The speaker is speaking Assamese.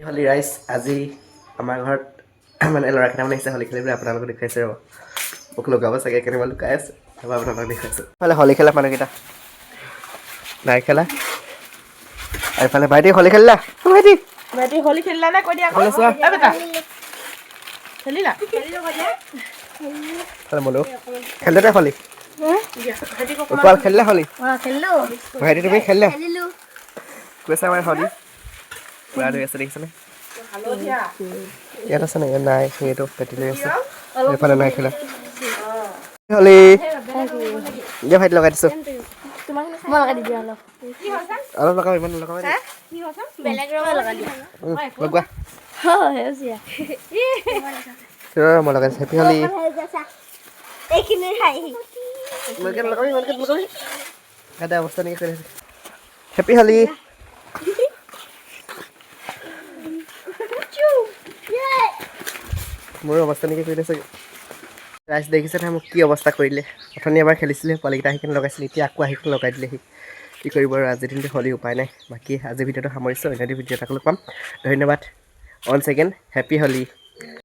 হলি ৰাইজ আজি আমাৰ ঘৰত মানে ল'ৰাকেইটামান আহিছে হলি খেলিবলৈ আপোনালোকক দেখুৱাইছে ৰ'ব মোক লগাব চাগে কেনেবা লুকাই আছে তাৰপৰা আপোনালোকক দেখুৱাইছোঁ এইফালে হলি খেলা মানুহকেইটা নাই খেলা আৰু এইফালে ভাইটি হলি খেলিলা ভাইটি ভাইটি হোলী খেলিলা নে কৈ দিয়া আকৌ চোৱা এ বেটা খেলিলা মনো খেলিলে হলি ভাইটিক ওপৰ খেলিলে হলি খেলিলো ভাইটি তুমি খেলিলা খেলিলো কৈছে আমাৰ হলি পুৰা লৈ আছে দেখিছেনে হালধীয়া ইয়াত আছে নে ইয়াত নাই সেইটো পেটি লৈ আছে এইফালে নাই খেলা হলি দিয়া ভাইটি লগাই দিছোঁ মই লগাই দিবি অলপ অলপ লগাব ইমান লগাব বেলেগ ৰঙৰ লগাই দিবি লগোৱা সেউজীয়া মই লগাইছোঁ হেপী হলি এইখিনি খাই এটা অৱস্থা নেকি কৰি আছে হেপী হলি মোৰো অৱস্থা নেকি কৰি আছে ৰাইজ দেখিছে নহয় মোক কি অৱস্থা কৰিলে অথনি এবাৰ খেলিছিলে পোৱালিকেইটা আহি কিনে লগাইছিলে এতিয়া আকৌ আহি কিনে লগাই দিলেহি কি কৰিব আৰু আজিৰ দিনটো হলি উপায় নাই বাকী আজিৰ ভিডিঅ'টো সামৰিছোঁ অন্য ভিডিঅ' এটা পাম ধন্যবাদ অন ছেকেণ্ড হেপী হলি